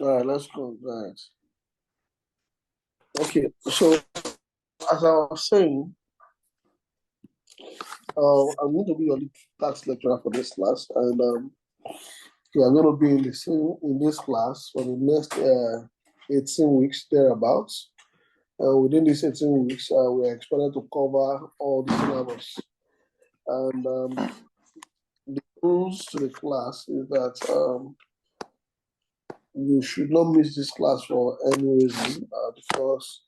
All right, let's go. All right. Okay, so as I was saying, I'm going to be your tax lecturer for this class, and we are going to be listening in this class for the next 18 weeks thereabouts. Within these 18 weeks, we are expected to cover all the syllabus. And the rules to the class is that you should not miss this class for any reason because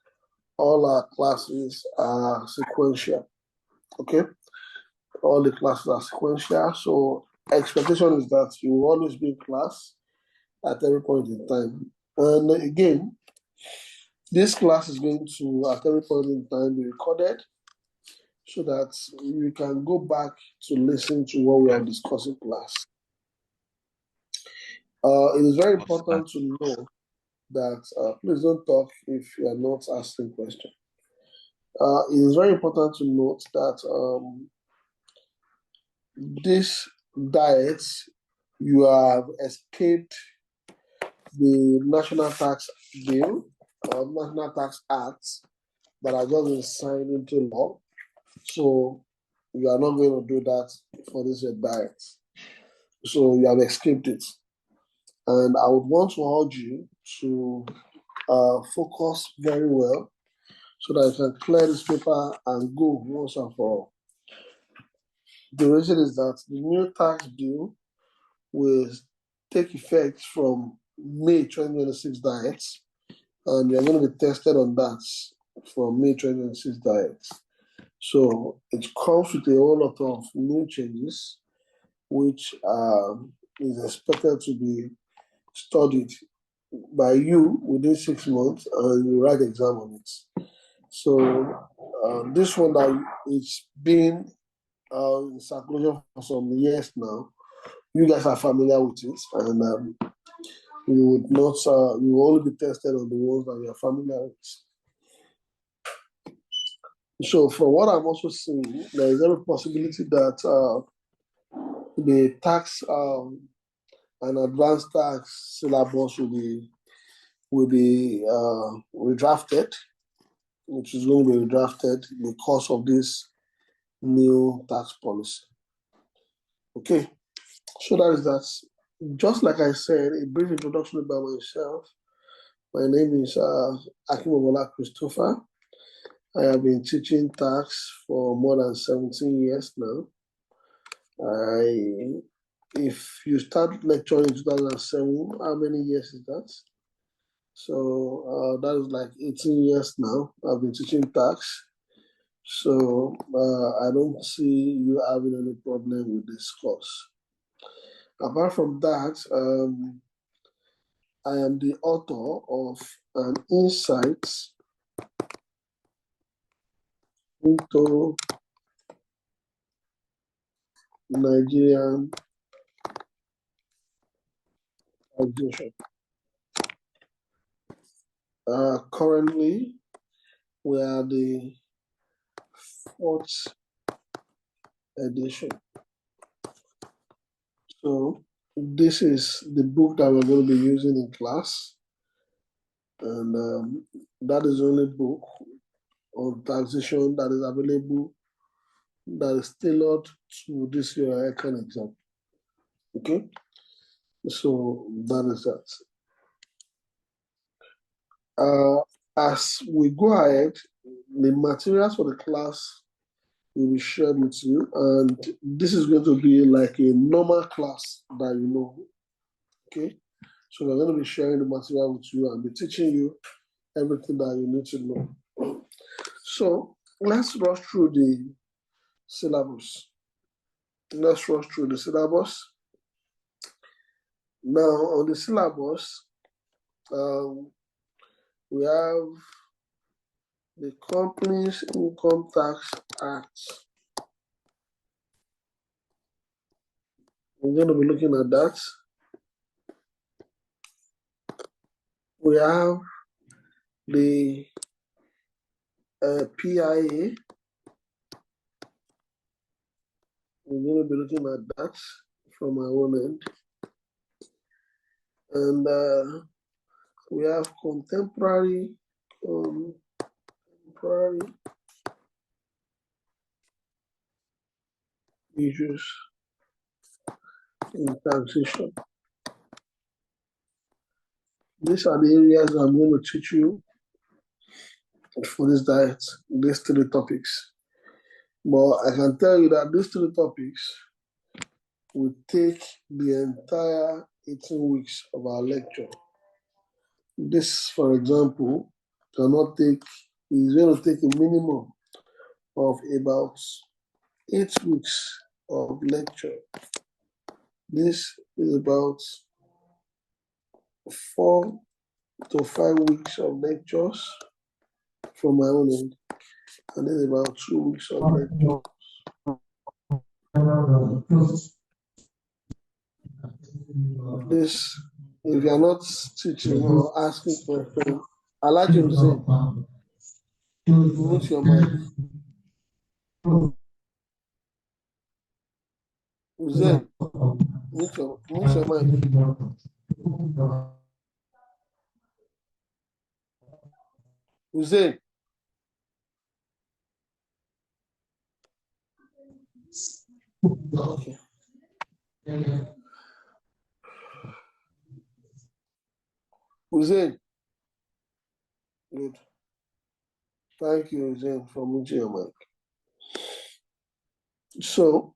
all our classes are sequential. Okay, all the classes are sequential, so expectation is that you will always be in class at every point in time. And again, this class is going to, at every point in time, be recorded so that you can go back to listen to what we are discussing in class. It is very important to know that please don't talk if you are not asking questions. It is very important to note that this diet, you have escaped the National Tax Bill or National Tax Act that has just been signed into law. So you are not going to do that for this diet. So you have escaped it. And I would want to urge you to focus very well so that you can clear this paper and go once and for all. The reason is that the new tax bill will take effect from May 2026 diets, and you're going to be tested on that from May 2026 diets. So it comes with a whole lot of new changes, which is expected to be studied by you within 6 months, and you write exam on it. So this one that it's been in circulation for some years now, you guys are familiar with it, and you would not, you will only be tested on the ones that you are familiar with. So, from what I'm also seeing, there is every possibility that the tax and advanced tax syllabus will be redrafted, which is going to be redrafted because of this new tax policy. Okay, so that is that. Just like I said, a brief introduction about myself. My name is Akimobola Christopher. I have been teaching tax for more than 17 years now. If you start lecturing in 2007, how many years is that? So that is like 18 years now. I've been teaching tax. So I don't see you having any problem with this course. Apart from that, I am the author of an insight into Nigerian taxation. Currently, we are the 4th edition. So this is the book that we're going to be using in class, and that is the only book on taxation that is available that is tailored to this year ICAN exam. Okay, so that is that. As we go ahead, the materials for the class will be shared with you, and this is going to be like a normal class that you know. Okay, so we're going to be sharing the material with you and be teaching you everything that you need to know. So let's rush through the syllabus. Let's rush through the syllabus. Now on the syllabus, we have the Companies Income Tax Act. We're going to be looking at that. We have the PIA. We're going to be looking at that from my own end. And We have contemporary issues in taxation. These are the areas I'm going to teach you for this diet, these 3 topics. But I can tell you that these 3 topics will take the entire 18 weeks of our lecture. This, for example, is going to take a minimum of about 8 weeks of lecture. This is about 4 to 5 weeks of lectures from my own end, and then about 2 weeks of lecture. This, if you are not teaching or asking questions, I like you to say, mute your mic. Hussein, mute your mic. Hussein. Okay. Hussein. Good. Thank you, Hussein, for muting your mic. So,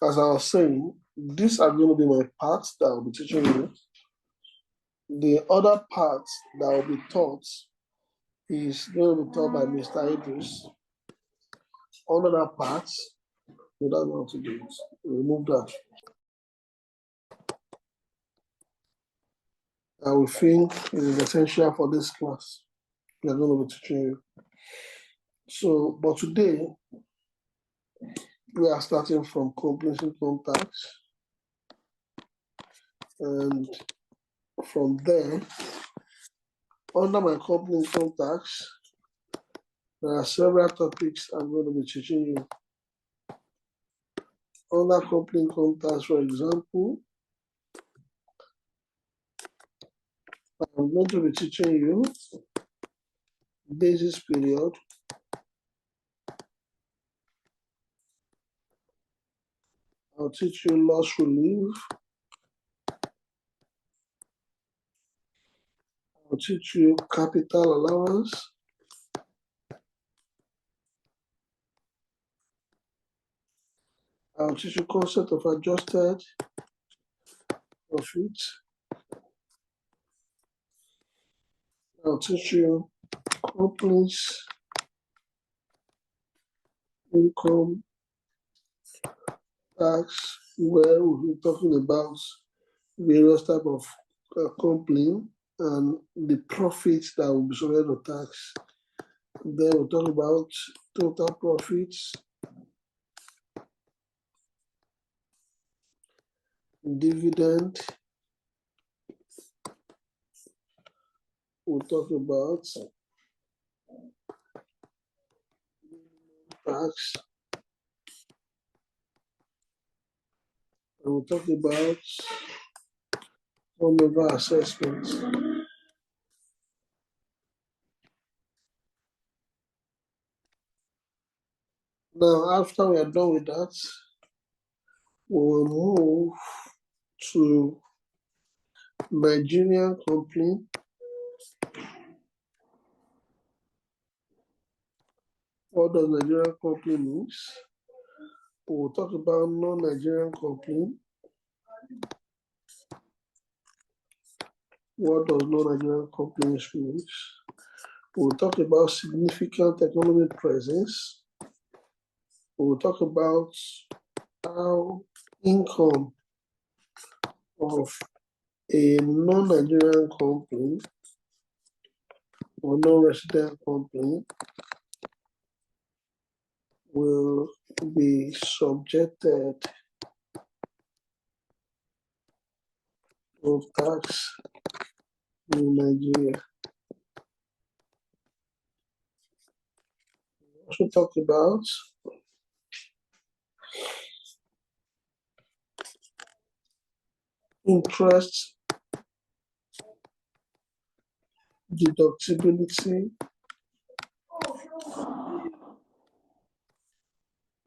as I was saying, these are going to be my parts that I'll be teaching you. The other part that will be taught is going to be taught by Mr. Idris. All other parts, we don't know how to do it. Remove that. I will think it is essential for this class. We are going to be teaching you. So, but today, we are starting from completion contacts. And from there, under my company contacts, there are several topics I'm going to be teaching you. Under company contacts, for example, I'm going to be teaching you basis period, I'll teach you loss relief, I'll teach you capital allowance, I'll teach you concept of adjusted profit, I'll teach you companies income tax, where we'll be talking about various type of company and the profits that will be subject to tax. Then we'll talk about total profits, dividend. We'll talk about tax. And we'll talk about turnover assessment. Now, after we are done with that, we will move to Nigerian company. What does Nigerian company means? We'll talk about non-Nigerian company. What does non-Nigerian companies mean? We'll talk about significant economic presence. We'll talk about how income of a non-Nigerian company or non-resident company will be subjected to tax in Nigeria. We also talk about interest deductibility,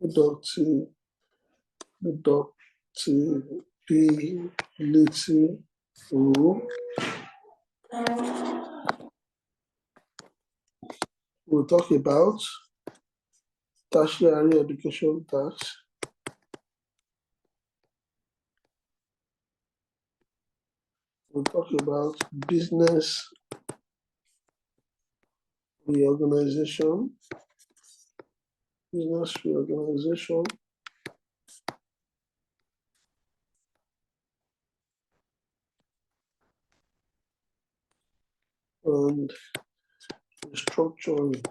deductibility rule. We'll talk about tertiary education tax. We'll talk about business reorganization. Business reorganization. And restructuring.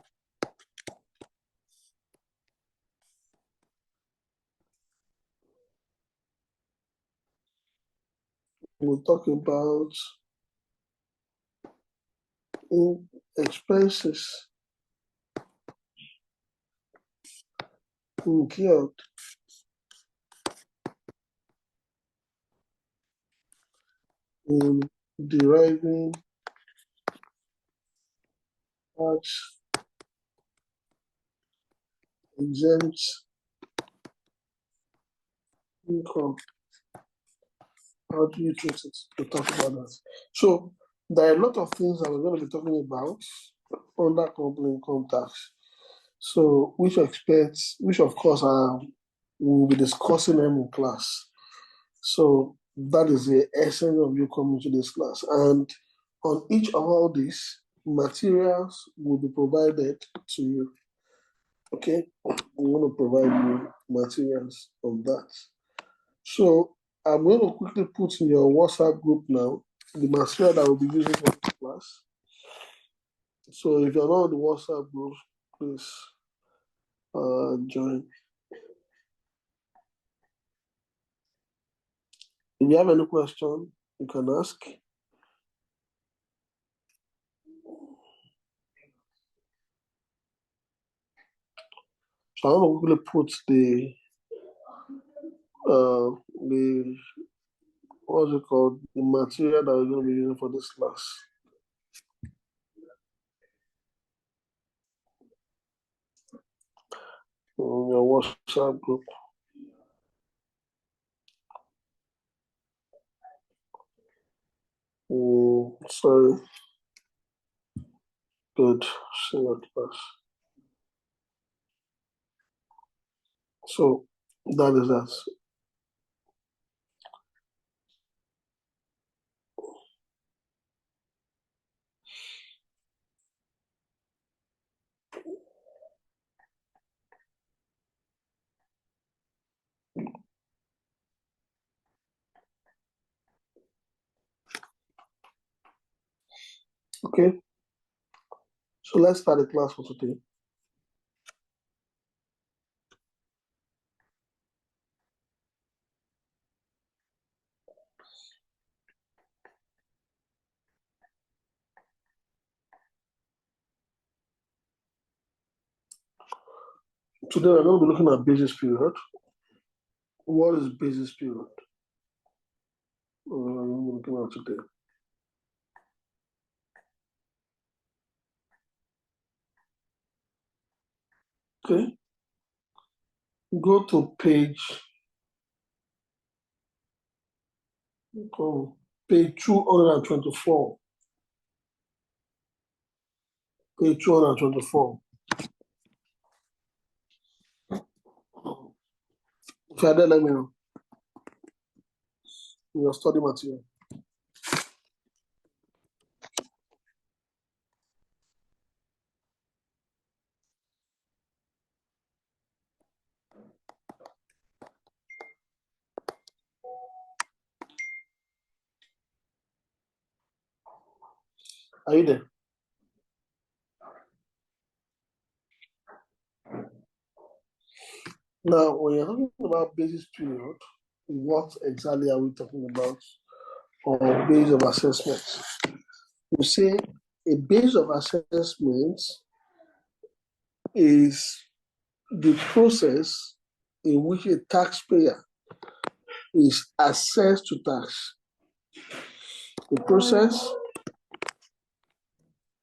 We'll talk about expenses incurred in deriving tax exempt income. How do you treat it? We'll talk about that. So there are a lot of things that we're going to be talking about under company income tax. So which of course we'll be discussing them in class. So that is the essence of you coming to this class. And on each of all these, materials will be provided to you. Okay, I'm going to provide you materials on that. So I'm going to quickly put in your WhatsApp group now the material that we'll be using for this class. So if you're not on the WhatsApp group, please join. If you have any question, you can ask. So I'm going to quickly put the what's it called, the material that we're going to be using for this class. On your WhatsApp group. Sorry. Good. See that class. So that is that. Okay. So let's start the class for today. Today we're going to be looking at basis period. What is basis period? We're looking at today. Okay. Go to page 224. Page 224. If you're there, let me know. In your study material. Are you there? Now, when you're talking about basis period, what exactly are we talking about? Or base of assessment? We say a base of assessment is the process in which a taxpayer is assessed to tax. The process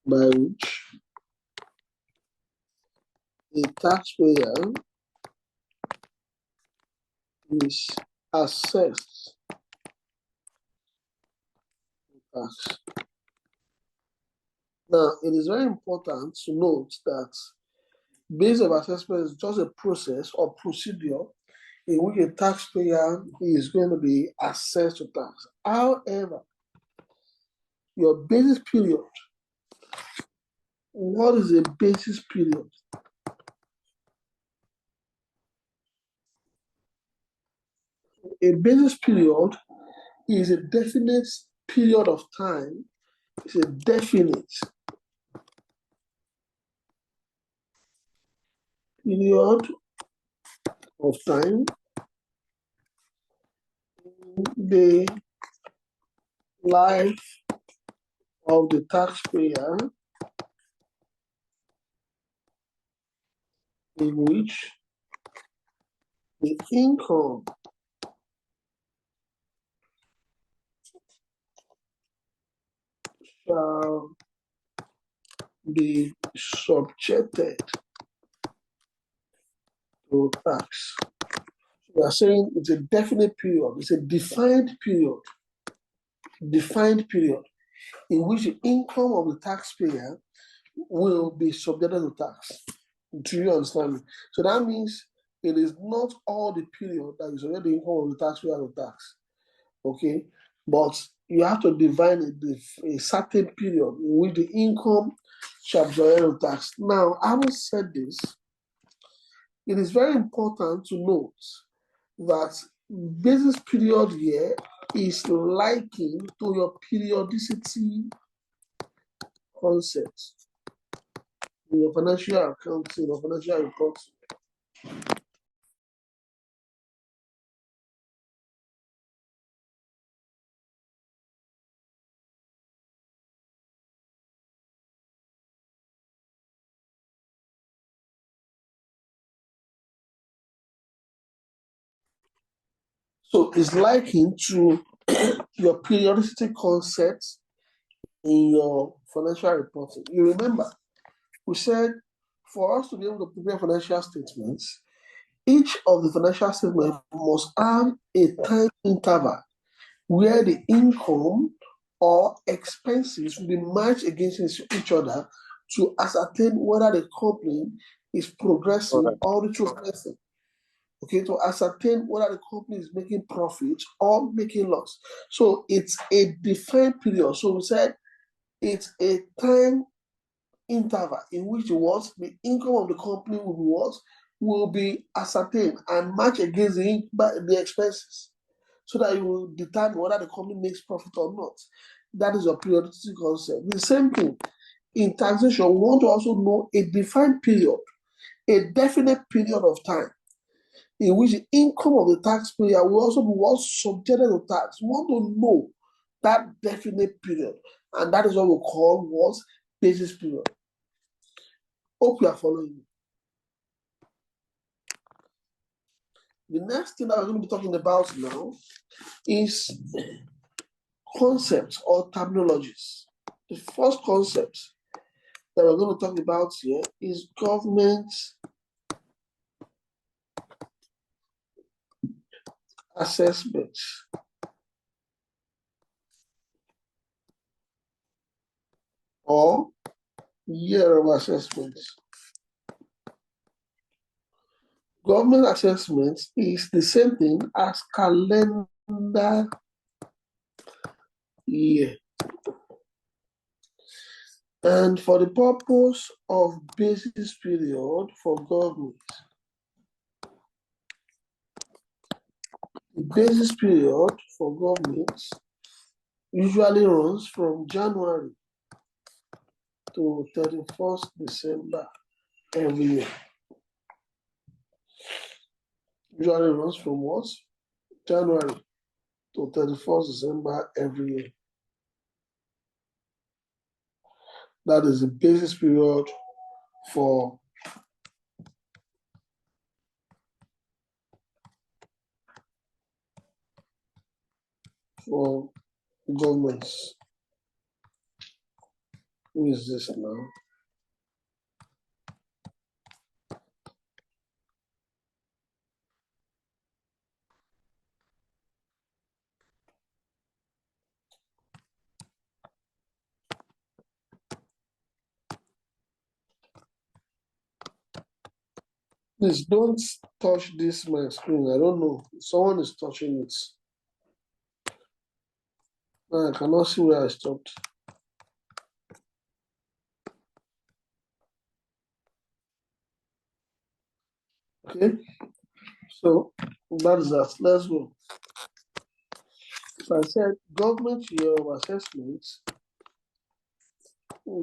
by which a taxpayer is assessed tax. Now, it is very important to note that base of assessment is just a process or procedure in which a taxpayer is going to be assessed to tax. However, your basis period, what is a basis period? A basis period is a definite period of time. It's a definite period of time in the life of the taxpayer in which the income shall be subjected to tax. We are saying it's a definite period, it's a defined period in which the income of the taxpayer will be subjected to tax. Do you understand me? So that means it is not all the period that is already the income of the taxpayer to tax. Okay, but you have to define a certain period in which the income shall be subjected to tax. Now, having said this, it is very important to note that basis period here is likened to your periodicity concept in your financial accounting or financial reporting. So it's likened to your periodicity concept in your financial reporting. You remember, we said for us to be able to prepare financial statements, each of the financial statements must have a time interval where the income or expenses will be matched against each other to ascertain whether the company is progressing or retrogressing. Okay, to ascertain whether the company is making profit or making loss. So it's a defined period. So we said it's a time interval in which the income of the company will be ascertained and matched against the expenses, so that you will determine whether the company makes profit or not. That is your periodicity concept. The same thing in taxation. We want to also know a defined period, a definite period of time in which the income of the taxpayer will also be subjected to tax. We want to know that definite period, and that is what we call basis period. Hope you are following me. The next thing that we're going to be talking about now is concepts or terminologies. The first concept that we're going to talk about here is government assessment or year of assessment. Government assessment is the same thing as calendar year. And for the purpose of basis period for government, the basis period for government usually runs from January to 31st December every year. Usually runs from what? January to 31st December every year. That is the basis period for governments. Who is this now? Please don't touch this my screen. I don't know. Someone is touching it. I cannot see where I stopped. Okay, so that's that. Let's go. So I said government year of assessment.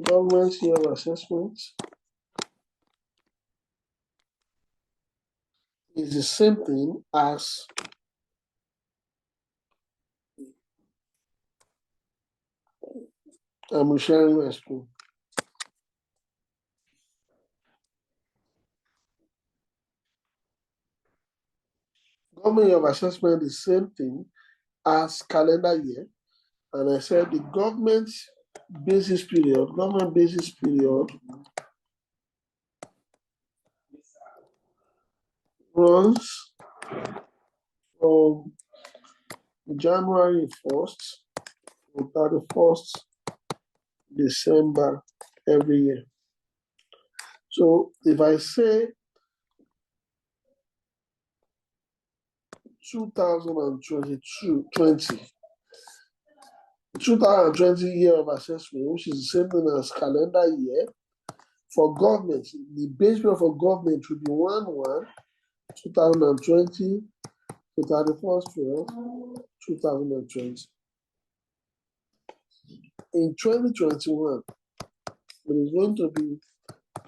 Government year of assessment is the same thing as I'm sharing my screen. Government year of assessment is the same thing as calendar year. And I said the government basis period runs from January 1st to 31st December every year. So if I say 2020 year of assessment, which is the same thing as calendar year, for government, the base period for government should be 1/1/2020 to 31st/12/2020. In 2021, it is going to be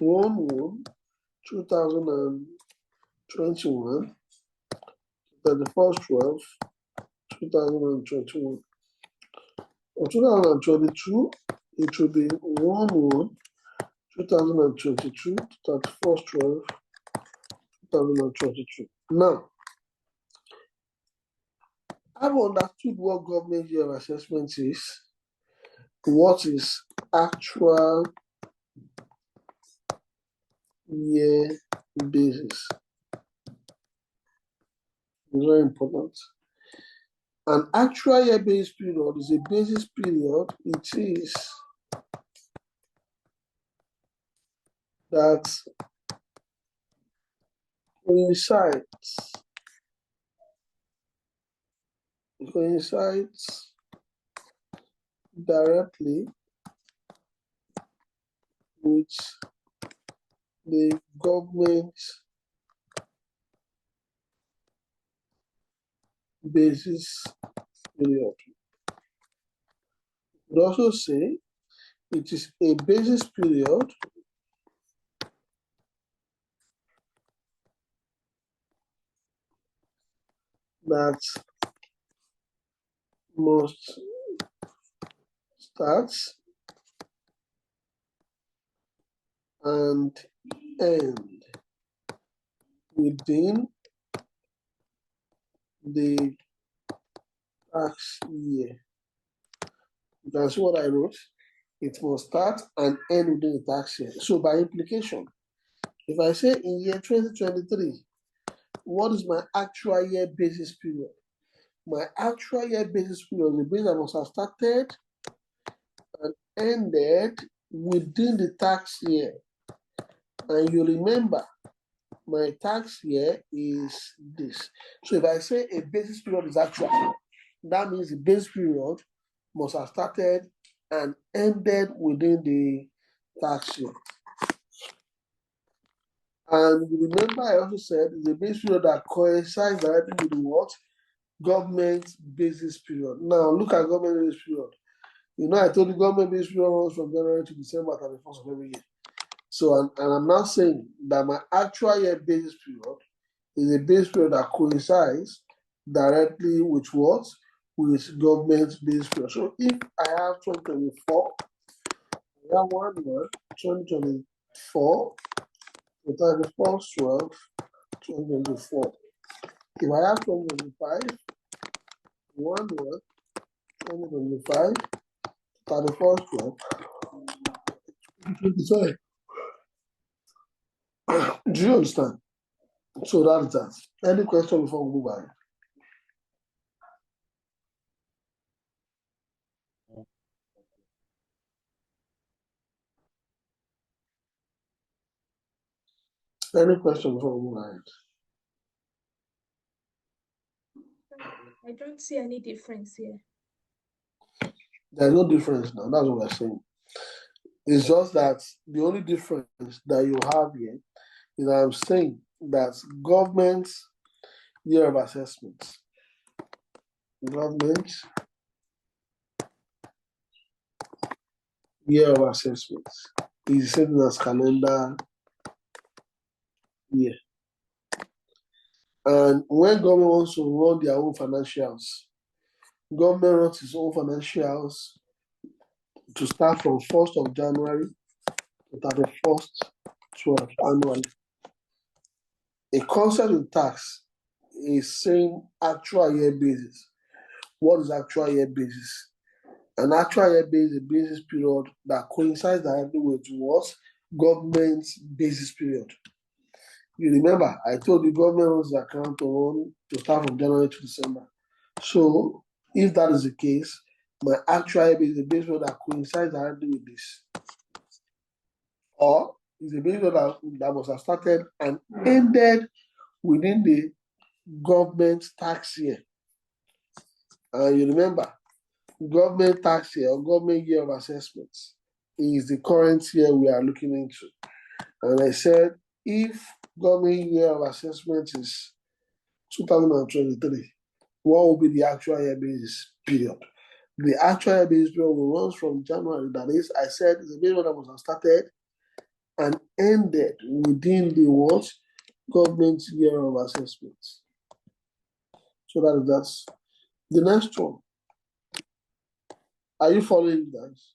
1/1/2021 to 31st/12/2021. For 2022, it will be 1/1/2022 to 31st/12/2022. Now, I've understood what government year of assessment is. What is actual year basis? It's very important. An actual year basis period is a basis period. It is that coincides directly with the government basis period. We also say it is a basis period that must start and end within the tax year. You can see what I wrote. It must start and end within the tax year. So by implication, if I say in year 2023, what is my actual year basis period? My actual year basis period is the base that must have started and ended within the tax year. And you remember, my tax year is this. So if I say a basis period is actual, that means the basis period must have started and ended within the tax year. And remember, I also said the basis period that coincides directly with the what? Government basis period. Now look at government basis period. You know, I told you government basis period runs from January to December 31st of every year. So, and I'm now saying that my actual year basis period is a base period that coincides directly with what? With government basis period. So if I have 2024, I have 1/1/2024 to 31st/12/2024. If I have 2025, 1/1/2025 to 31st/12 Sorry. Do you understand? So that's that. Any question before we move on? Any question before we move on? I don't see any difference here. There's no difference now. That's what we're saying. It's just that the only difference that you have here is that I'm saying that government year of assessment, government year of assessment is the same as calendar year. And when government wants to run their own financials, government runs its own financials to start from 1st of January to 31st 12th annually. A concept in tax is saying actual year basis. What is actual year basis? An actual year basis is a basis period that coincides directly with what? Government's basis period. You remember, I told you government runs the account to start from January to December. So, if that is the case, my actual year basis is a basis period that coincides directly with this. Or is a basis period that must have started and ended within the government tax year. And you remember, government tax year or government year of assessments is the current year we are looking into. And I said, if government year of assessment is 2023, what will be the actual year basis period? The actual year basis period will run from January. That is, I said, it's a period that was started and ended within the what? Government year of assessments. So that's the next one. Are you following, guys?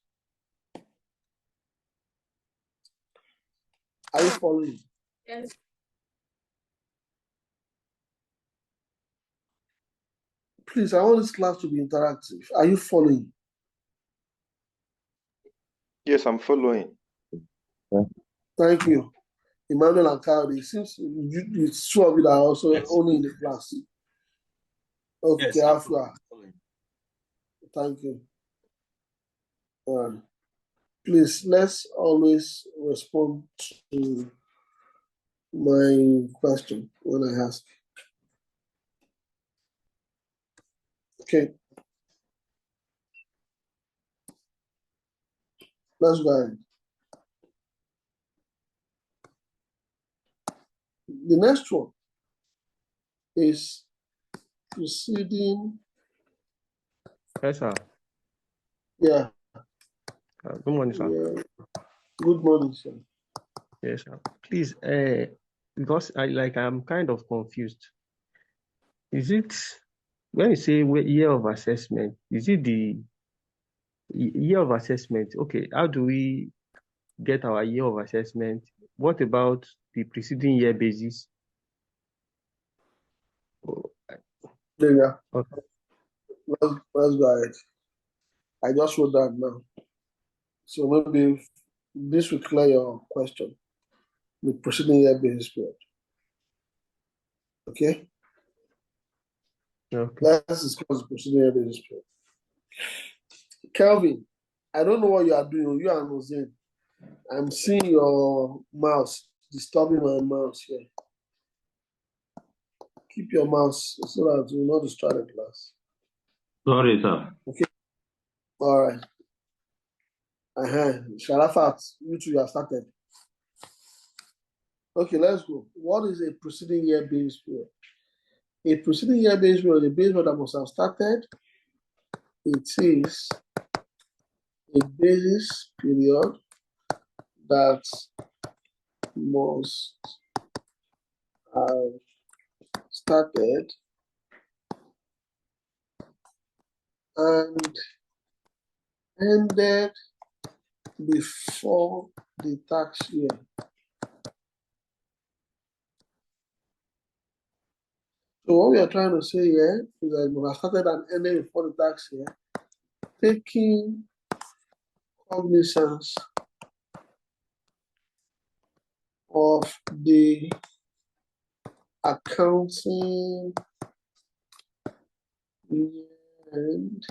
Are you following? Yes. Please, I want this class to be interactive. Are you following? Yes, I'm following. Thank you. Emmanuel and Kyle, it seems it's two of you that are also only in the class. Okay, Yes, Afra. Thank you. Please, let's always respond to my question when I ask. Okay. Let's go ahead. The next one is preceding. Yes, sir. Yeah. Good morning, sir. Yeah. Good morning, sir. Yes, sir. Please, because I'm kind of confused. Is it when you say year of assessment? Is it the year of assessment? Okay, how do we get our year of assessment? What about the preceding year basis? Yeah. Okay. Let's go ahead. I just wrote that now. So maybe this will clear your question. The preceding year basis period. Okay? Okay. Let's discuss the preceding year basis period. Kelvin, I don't know what you are doing. You are Hussein. I'm seeing your mouse disturbing my mouse here. Keep your mouse so that you will not destroy the class. Sorry, sir. Okay. All right. Sharafat, you two have started. Okay, let's go. What is a preceding year basis period? A preceding year basis period, the basis period that must have started. It is a basis period that must have started and ended before the tax year. So what we are trying to say here is that we have started and ended before the tax year, taking cognizance the accounting end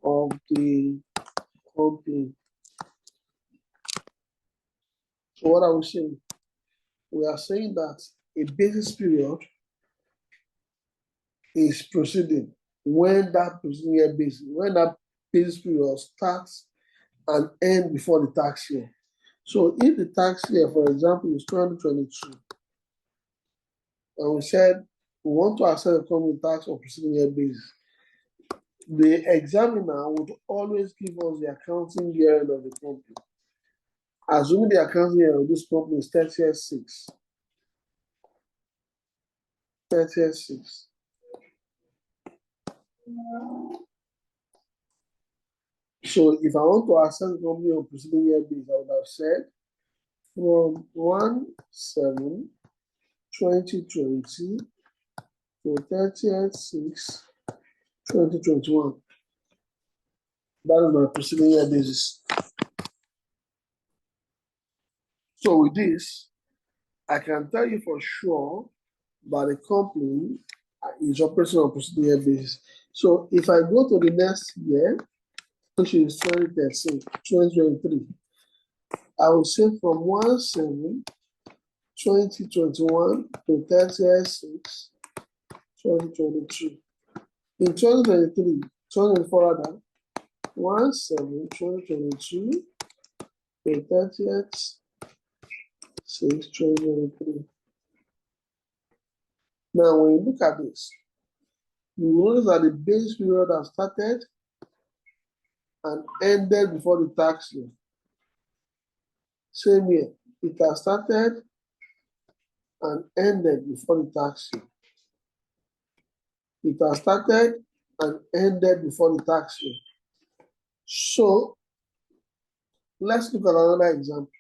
of the company. So what are we saying? We are saying that a basis period is proceeding when that preceding year basis, when that basis period starts and ends before the tax year. So if the tax year, for example, is 2022, and we said we want to assess the company tax on preceding year basis, the examiner would always give us the accounting year end of the company. Assuming the accounting year of this company is 30/6. 30/6. So if I want to assess the company on preceding year basis, I would have said from 1/7/2020 to 30/6/2021. That is my preceding year basis. So with this, I can tell you for sure that the company is operating on preceding year basis. So if I go to the next year, which is 2023, I will say from 1/7/2021 to 30/6/2022. In 2023, 2024 rather, 1/7/2022 to 30/6/2023. Now, when you look at this, you notice that the base period has started and ended before the tax year. Same here, it has started and ended before the tax year. It has started and ended before the tax year. So, let's look at another example.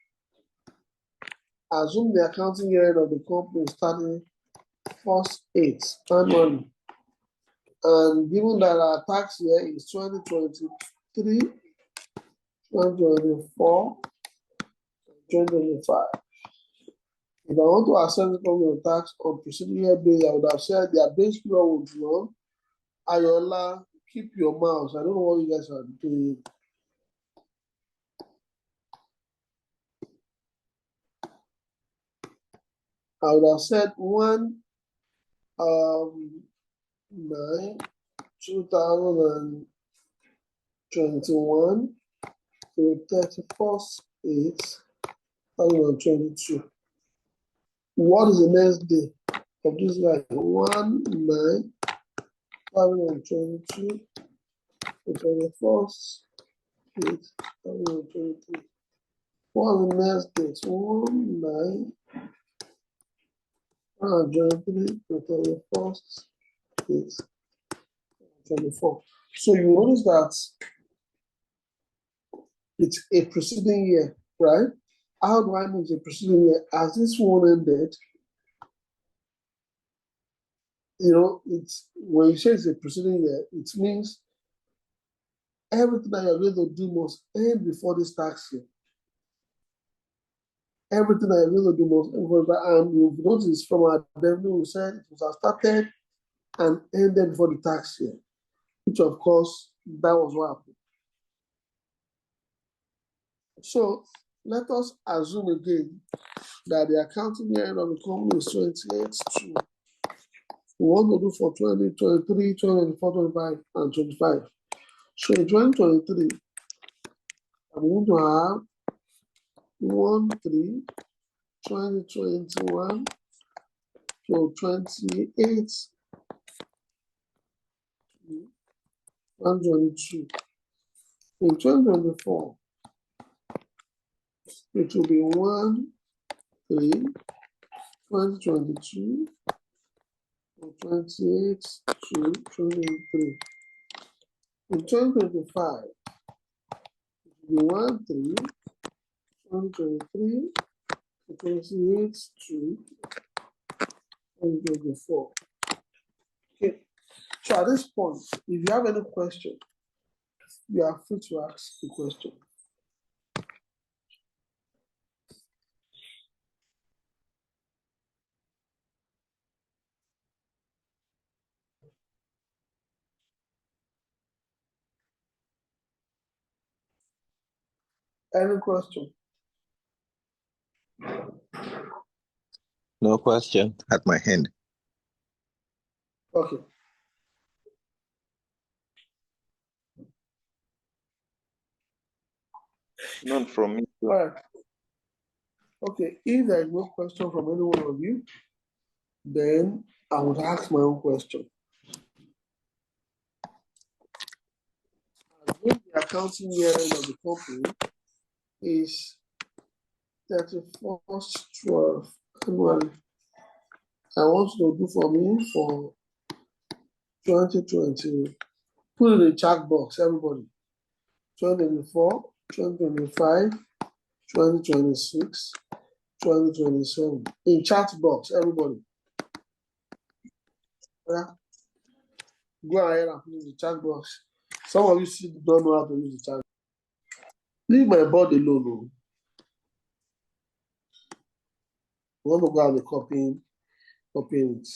Assume the accounting year end of the company is starting 1/8 annually. And given that our tax year is 2023, 2024, 2025. If I want to assess the company on tax on preceding year basis, I would have said their base period would run. Ayola, keep your mouth. I don't know what you guys are doing. I would have said 1/9/2021 to 31/8/2022. What is the next day of this guy? 1/9/2022 to 31/8/2023. What is the next date? 1/9/2023 to 31/8/2024. So you notice that it's a preceding year, right? How do I know it's a preceding year? As this one ended, it's when you say it's a preceding year, it means everything that you're going to do must end before this tax year. Everything that you're going to do must end before that. And you've noticed from our revenue, we said it was started and ended before the tax year, which of course, that was what happened. So let us assume again that the accounting year end of the company is 28/2. We want to do for 2023, 2024, 25, and 25. So in 2023, I'm going to have 1/3/2021 to 28/1/22. In 2024, it will be 1/3/2022 to 28/2/2023. In 2025, it will be 1/3/2023 to 28/2/2024. Okay. So at this point, if you have any question, you are free to ask the question. Any question? No question at my hand. Okay. None from me. All right. Okay, if there is no question from any one of you, then I would ask my own question. If the accounting year end of the company is 31st 12 annually, I want you to do for me for 2020. Put it in the chat box, everybody. 2024, 2025, 2026, 2027. In chat box, everybody. Yeah. Go ahead and put it in the chat box. Some of you still don't know how to use the chat. Leave my board alone. I want to go and be copying it.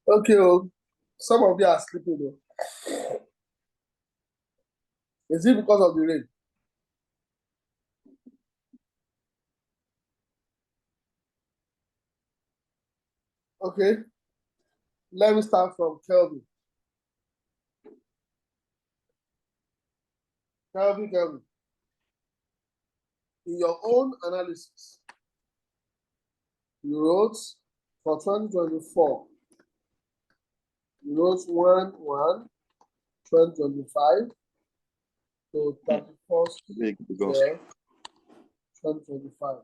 Okay, some of you are sleeping though. Is it because of the rain? Okay, let me start from Kelvin. Kelvin, in your own analysis, you wrote for 2024, you wrote 1/1/2025 to 31st Big because 2025.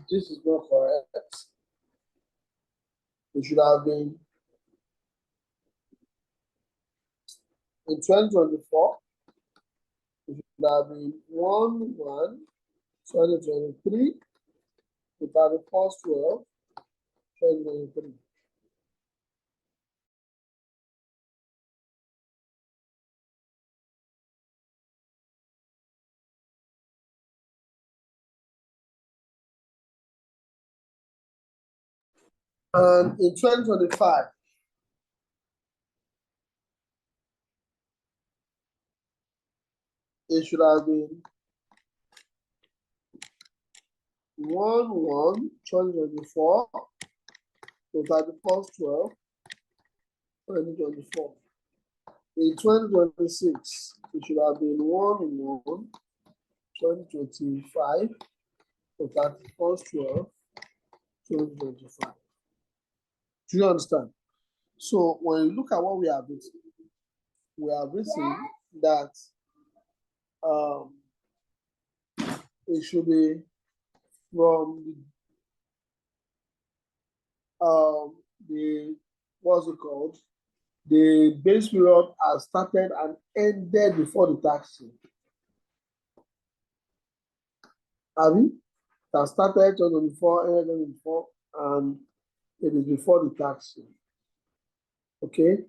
This is not correct. It should have been in 2024. It should have been 1/1/2023 to 31st 12, 2023. And in 2025, it should have been 1/1/2024 to 31st 12, 2024. In 2026, it should have been 1/1/2025 to 31st 12, 2025. Do you understand? So when you look at what we have written that it should be from the what's it called? The base period has started and ended before the tax year. Have you? It has started 2024, ended 2024, and it is before the tax year. Okay,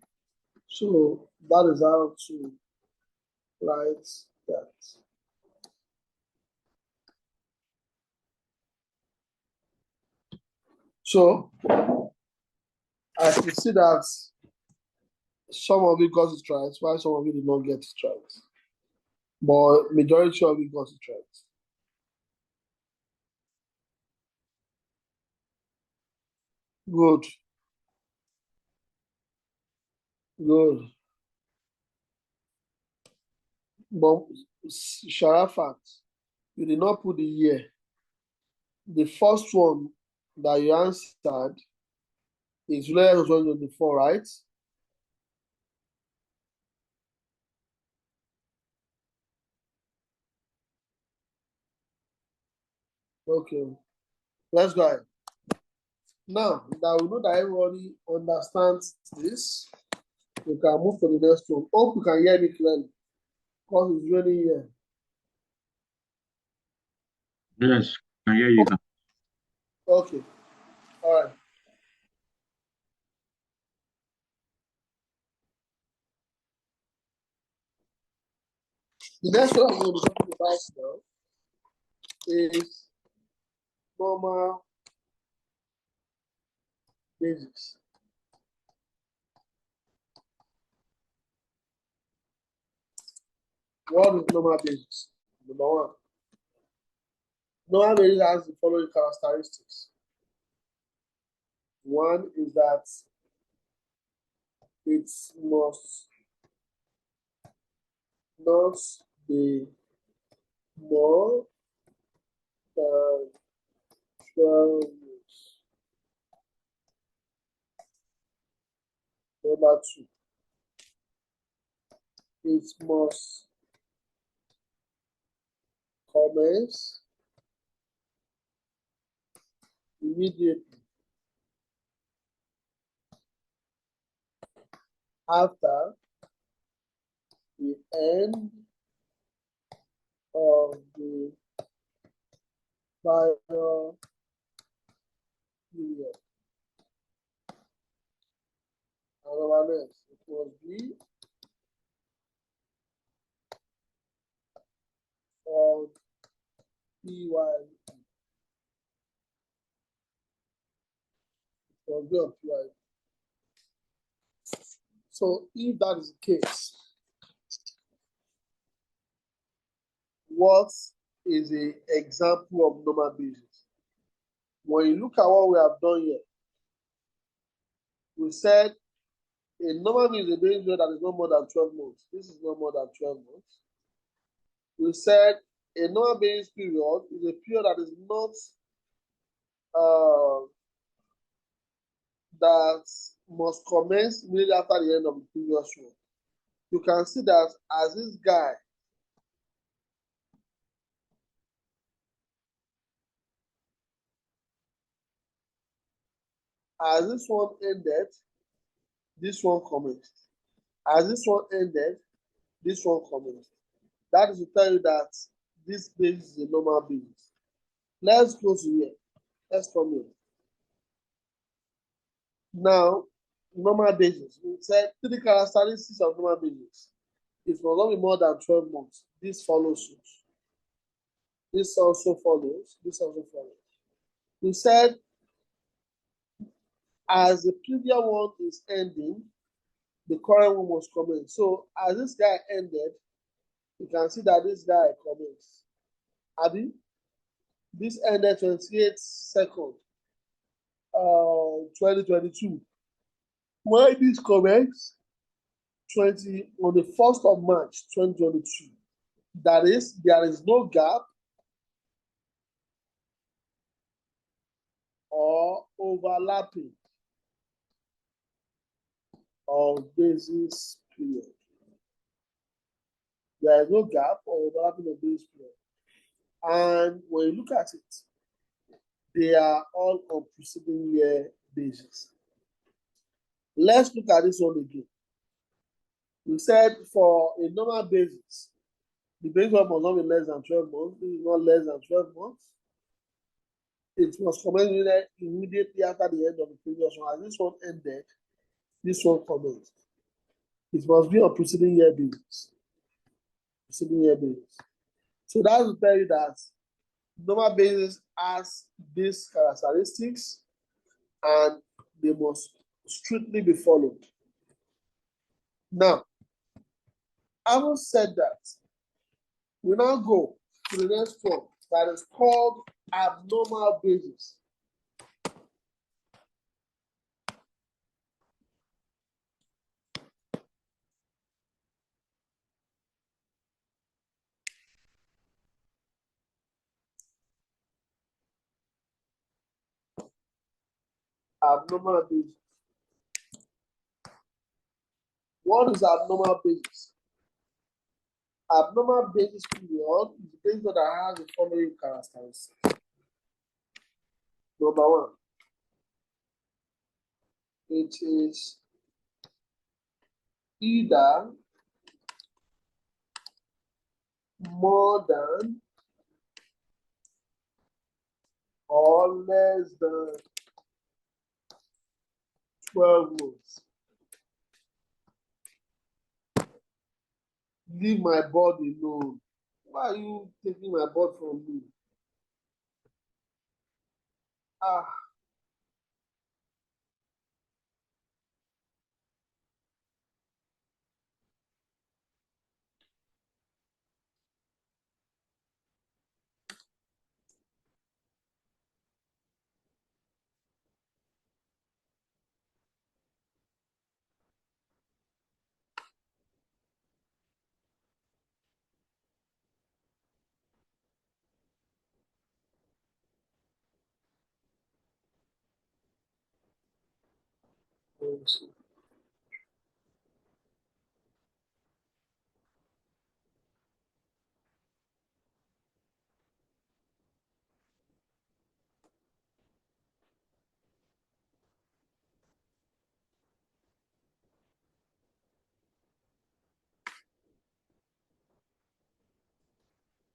so that is how to write that. So I can see that some of it got it right, while some of it did not get it right. But majority of it got it right. Good. Good. But Sharafat, you did not put the year. The first one that you answered is July 2024, right? Okay. Let's go ahead. Now that we know that everybody understands this, we can move to the next one. Hope you can hear me clearly because it's raining here. Yes, I hear you, sir. Okay. All right. The next one I'm going to be talking about now is normal basics. What is normal basis? Number one. Normal basis has the following characteristics. One is that it must not be more than 12 years. Number two, it must commence immediately after the end of the trial period. Another next, it must be on PY. It must be on PY. So if that is the case, what is an example of normal basis? When you look at what we have done here, we said a normal basis is a basis period that is not more than 12 months. This is not more than 12 months. We said a normal basis period is a period that is not that must commence immediately after the end of the previous one. You can see that as this guy as this one ended, this one commenced. As this one ended, this one commenced. That is to tell you that this basis is a normal basis. Let's go to here. Let's come here. Now, normal basis. We said three characteristics of normal basis. It must not be more than 12 months. This follows suit. This also follows. This also follows. We said as the previous one is ending, the current one must commence. So as this guy ended, you can see that this guy commenced. Abi, this ended 28th second, 2022. When this commenced, on the 1st of March 2022. That is, there is no gap or overlapping of basis period. There is no gap or overlapping of basis period. And when you look at it, they are all on preceding year basis. Let's look at this one again. We said for a normal basis, the basis one must not be less than 12 months. This is not less than 12 months. It must commence immediately after the end of the previous one. As this one ended, this one commenced. It must be on preceding year basis. Preceding year basis. So that will tell you that normal basis has these characteristics and they must strictly be followed. Now, having said that, we now go to the next one that is called abnormal basis. Abnormal basis. What is abnormal basis? Abnormal basis period is the basis that has the following characteristics. Number one, it is either more than or less than 12 months. Leave my body alone. Why are you taking my body from me?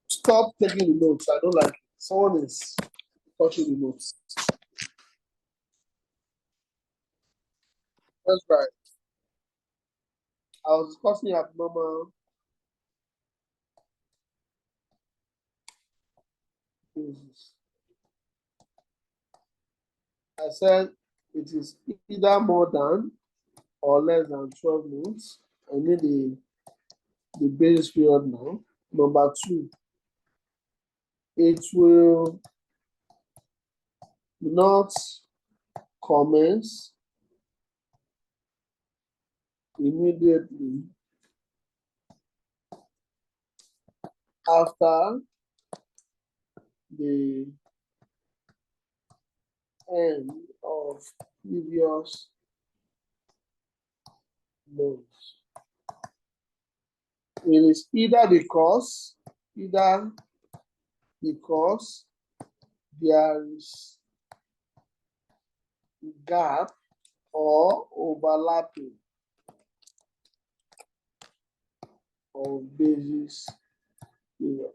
Stop taking the notes. I don't like it. Someone is touching the notes. That's right. I was discussing abnormal basis. I said it is either more than or less than 12 months. I need the basis period now. Number two, it will not commence immediately after the end of previous months. It is either because there is gap or overlapping of basis period.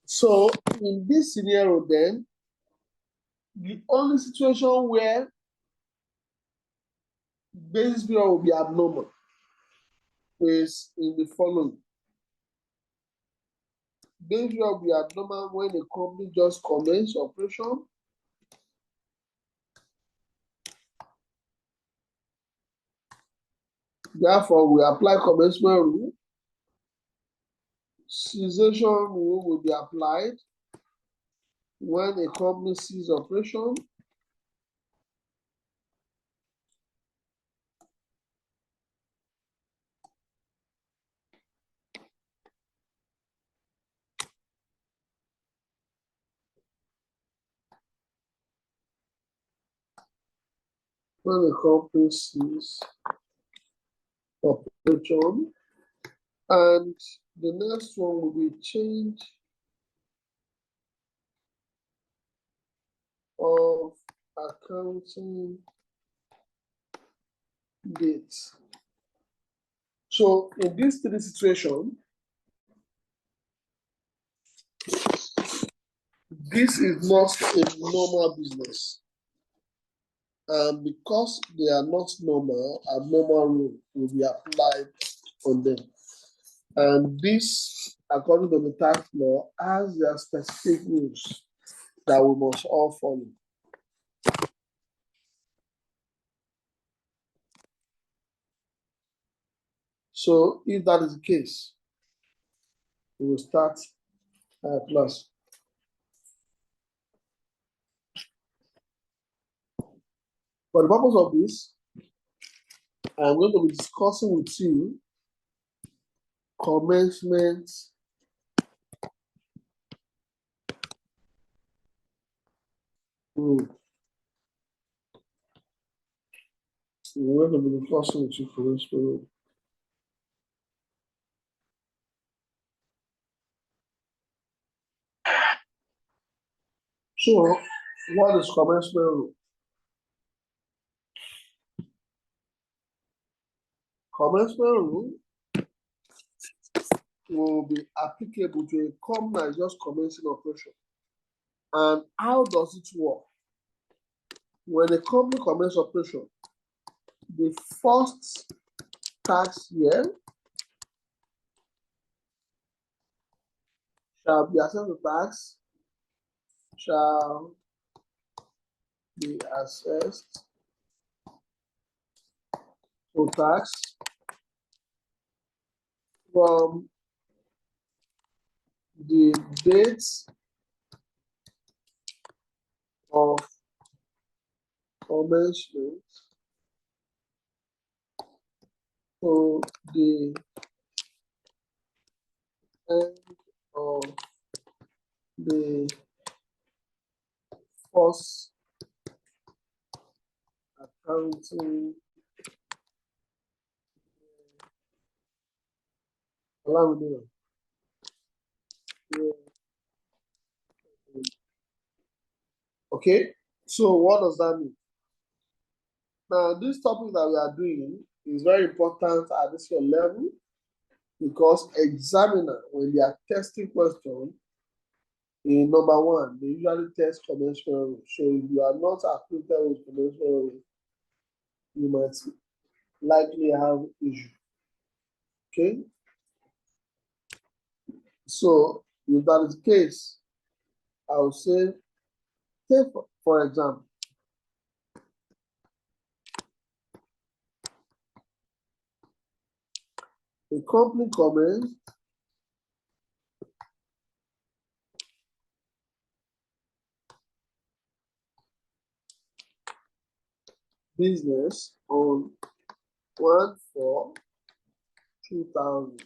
So in this scenario, then the only situation where basis period will be abnormal is in the following. Basis period will be abnormal when a company just commences operation. Therefore, we apply commencement rule. Cessation rule will be applied when a company ceases operation. When a company ceases operation, and the next one will be change of accounting date. So in these three situations, this is not a normal business. And because they are not normal, abnormal rule will be applied on them. And this, according to the tax law, has their specific rules that we must all follow. So if that is the case, we will start class. For the purpose of this, I'm going to be discussing with you commencement rule. We're going to be discussing with you commencement rule. So, what is commencement rule? Commencement rule will be applicable to a company that is just commencing operation. And how does it work? When a company commences operation, the first tax year shall be assessed to tax, shall be assessed to tax from the date of commencement to the end of the first accounting Allow me to Okay, so what does that mean? Now, this topic that we are doing is very important at this level because examiner, when they are testing question, in number one, they usually test conventional rule. So if you are not acquainted with conventional rule, you might likely have issue. Okay. So if that is the case, I would say, take for example, a company commenced business on 1/4/2000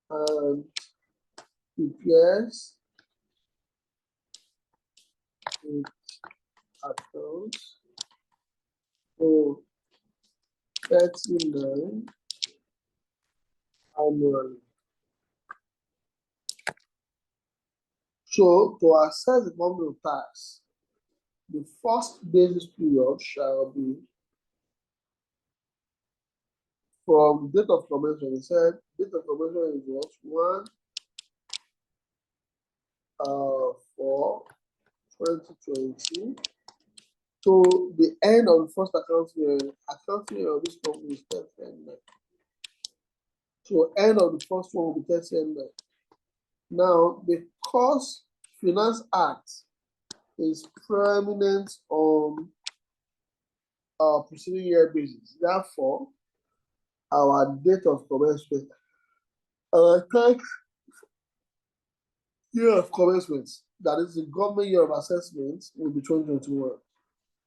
and prepares its accounts for 39 annually. So to assess the company tax, the first basis period shall be from date of commencement. It said date of commencement is what? 1/4/2020 to the end of the first accounting year. Accounting year of this company is 30/9. So end of the first one will be 30/9. Now, because Finance Act is prominent on our preceding year basis, therefore, our date of commencement, our tax year of commencement, that is the government year of assessment, will be 2021.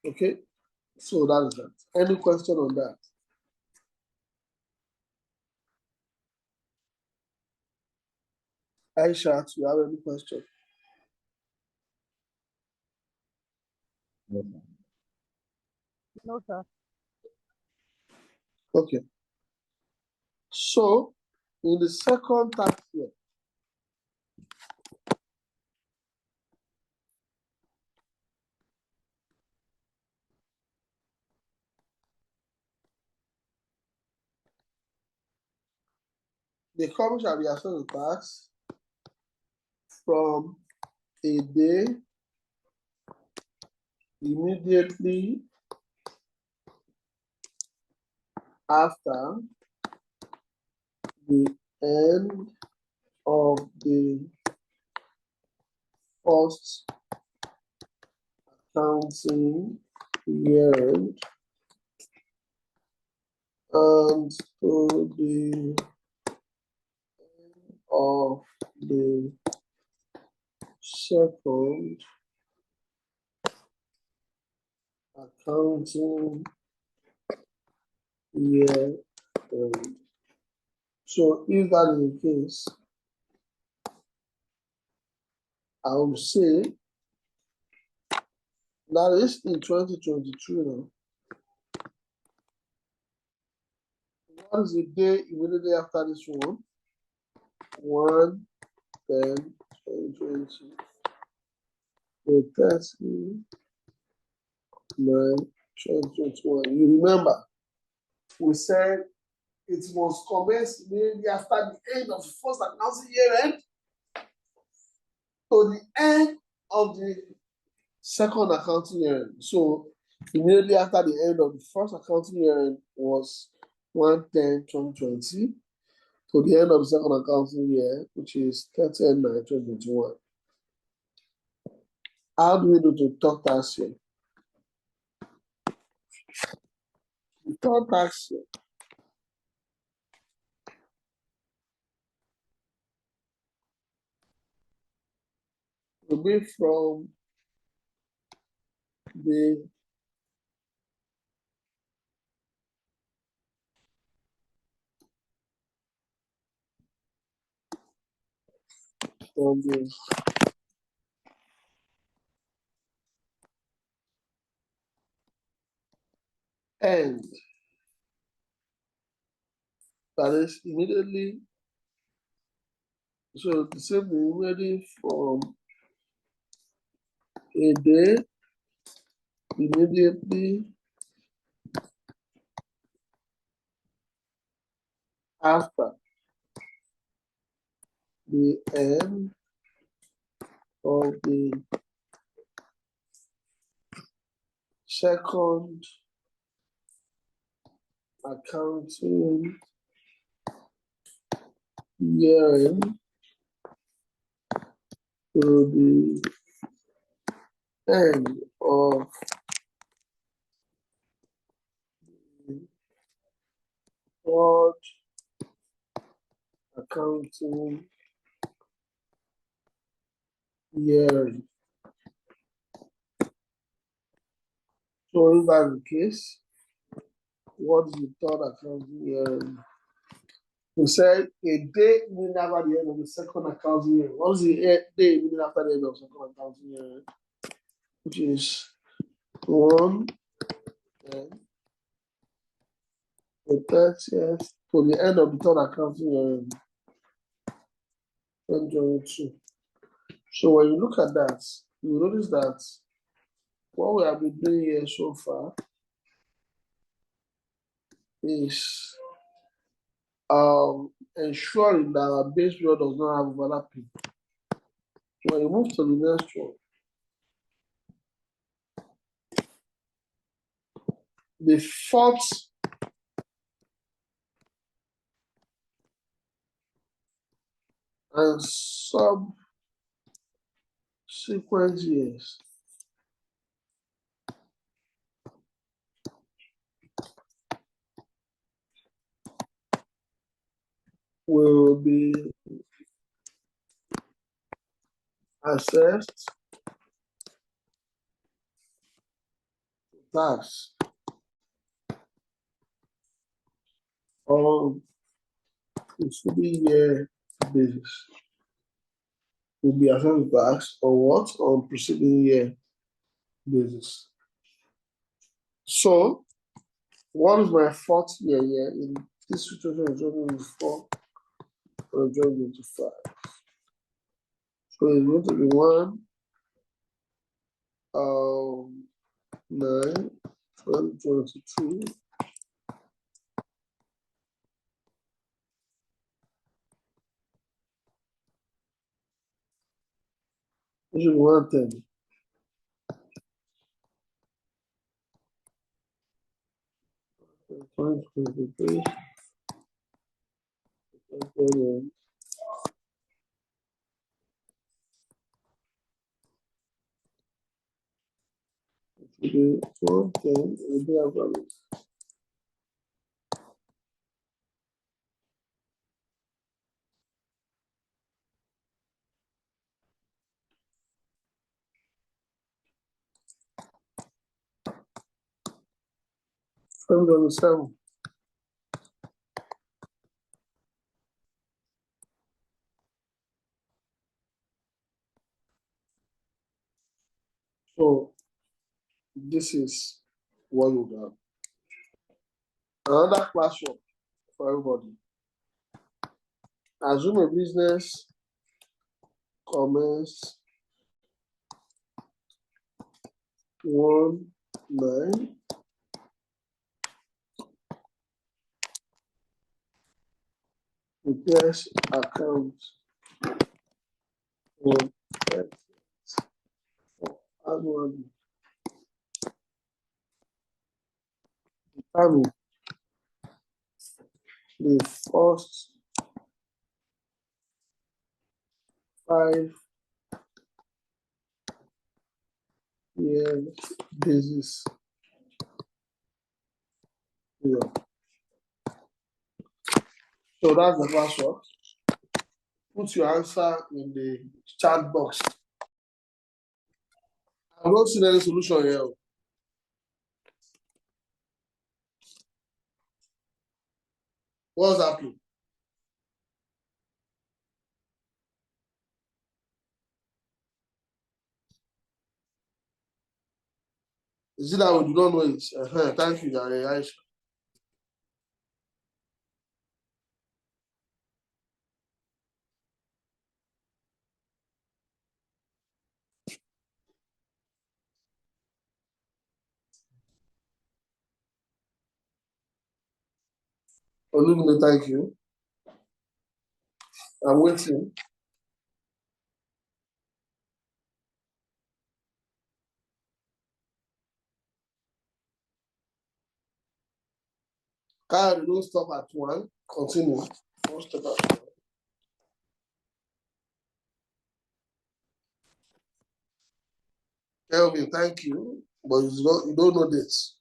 Okay, so that is that. Any question on that? Aisha, do you have any question? No, sir. Okay. So, in the second tax year, the company shall be assessed the tax from a day immediately after the end of the first accounting year and to the end of the second accounting year end. So if that is the case, I would say that is in 2022 now. What is the day immediately after this one? 1/10/2020. So 30/9/2021. You remember, we said it must commence immediately after the end of the first accounting year end to the end of the second accounting year end. So immediately after the end of the first accounting year end was 1/10/2020 to the end of the second accounting year, which is 30/9/2021. How do we do the third tax year? The third tax year will be from the end That is immediately. So the same thing immediately from a day, immediately after the end of the second accounting year to the end of the third accounting year. So if that's the case, what is the third accounting year? We said a day immediately after the end of the second accounting year. What is the day immediately after the end of the second accounting year? Which is 1 and the 30th to the end of the third accounting year, 2022. So when you look at that, you notice that what we have been doing here so far is ensuring that our base period does not have overlapping. When you move to the next one, the fourth and subsequent years will be assessed tax on a 3-year basis. Will be assessed tax on what? On preceding year basis. So, what is my fourth year here in this situation? Is 2024 or 2025? So it's going to be 9, 2022. This is 110. Twenty 23. Okay, 110. $7. So this is what you have. Another classroom for everybody. Assume a business commence 1/9. Prepares accounts for annually. Determine the first 5-year basis. Yeah. So that's the first one. Put your answer in the chat box. I'm not seeing any solution here. What's happening? Is it that we do not know it? Thank you, Aisha. Olumide, thank you. I'm waiting. Kyle, don't stop at one. Continue. Don't stop at one. Kelvin, thank you. But you don't know this.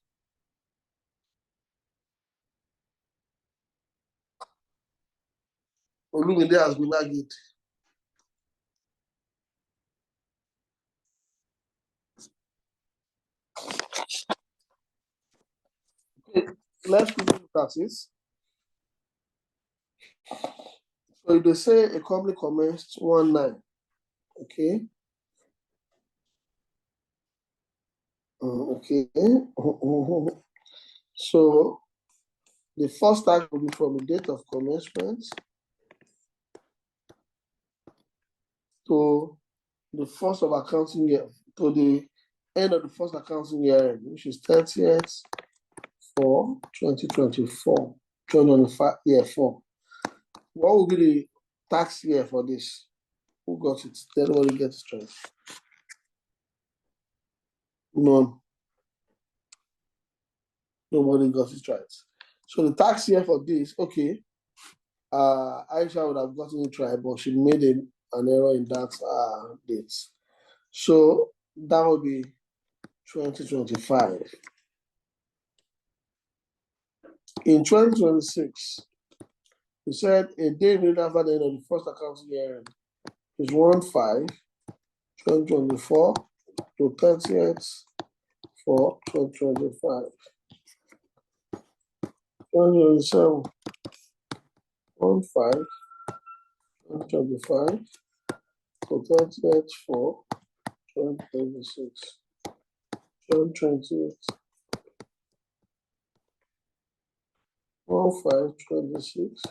Olumide has been argued. Okay, let's quickly look at this. So if they say a company commenced 1/9, okay. Okay. So the first tax will be from the date of commencement to the first of accounting year, to the end of the first accounting year, which is 30th for 2024, 2025 year 4. What will be the tax year for this? Who got it? Everybody gets it right. None. Nobody got it right. So the tax year for this, okay. Aisha would have gotten it right, but she made an error in that date. So that would be 2025. In 2026, we said a day immediately after the end of the first accounting year is 1/5/2024 to 30th for 2025. 2027, 1/5/2025 to 30th for 2026. 2028, 1/5/26.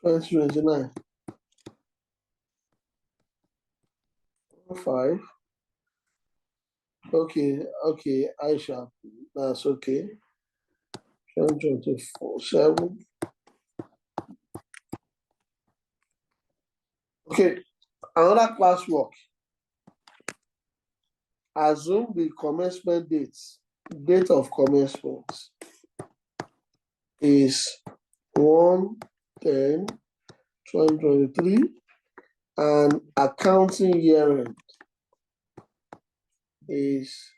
2029, 5. Okay, Aisha, that's okay. 2024, 7. Okay, another classwork. Assume the commencement date of commencement is 1/10/2023 and accounting year end is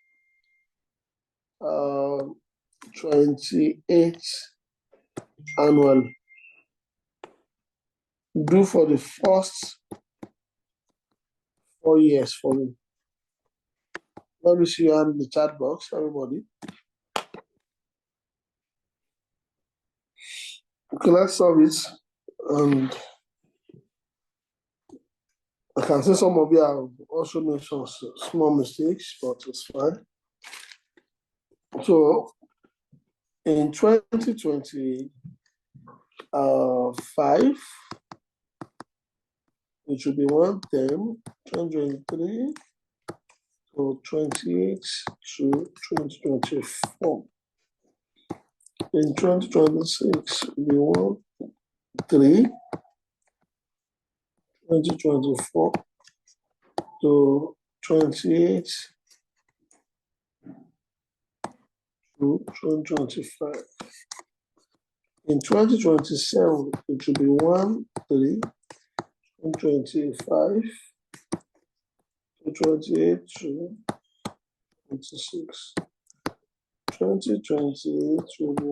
28 annually. Do for the first 4 years for me. Let me see you in the chat box, everybody. Okay, let's solve it. And I can see some of you have also made some small mistakes, but it's fine. So in 2025, it should be 1/10/2023 to 28 to 2024. In 2026, it will be 1/3/2024 to 28 to 2025. In 2027, it will be 1/3/2025 to 28 to 26. 2028 will be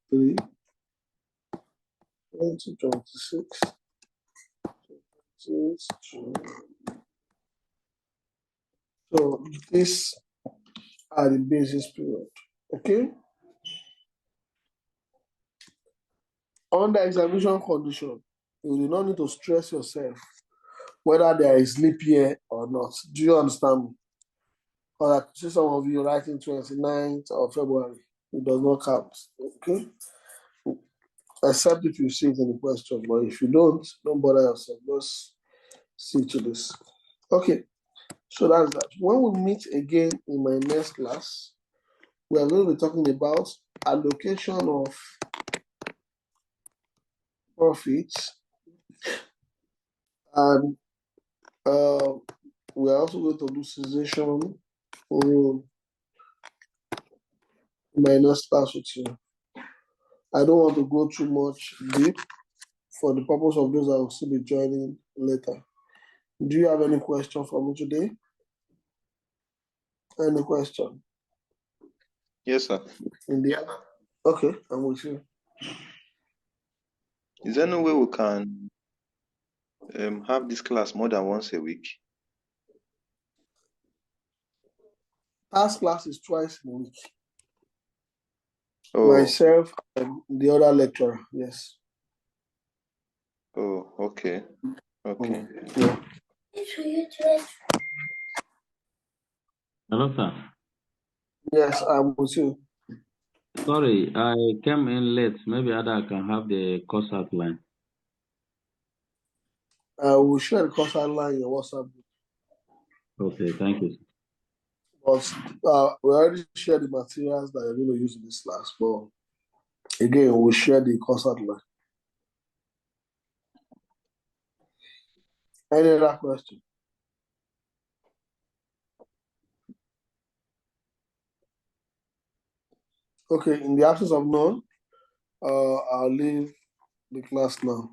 1/3/2026. So these are the basis period. Okay. Under examination condition, you do not need to stress yourself whether there is leap year or not. Do you understand me? Or I see some of you writing 29th of February. It does not count. Okay. Except if you see it in the question, but if you don't bother yourself. Just see to this. Okay. So that's that. When we meet again in my next class, we are going to be talking about allocation of profits, and we are also going to do cessation in my next class with you. I don't want to go too much deep for the purpose of those that will still be joining later. Do you have any question for me today? Any question? Yes, sir. Indiana? Okay, I'm with you. Is there no way we can have this class more than once a week? Past class is twice in a week. Oh, Myself and the other lecturer, yes. oh, okay. Okay. Yeah. Hello, sir. Yes, I'm with you. Sorry, I came in late. Maybe other can have the course outline. I will share the course outline in your WhatsApp group. Okay, thank you. But we already shared the materials that you're going to use in this class. But again, we'll share the course outline. Any other question? Okay, in the absence of none, I'll leave the class now.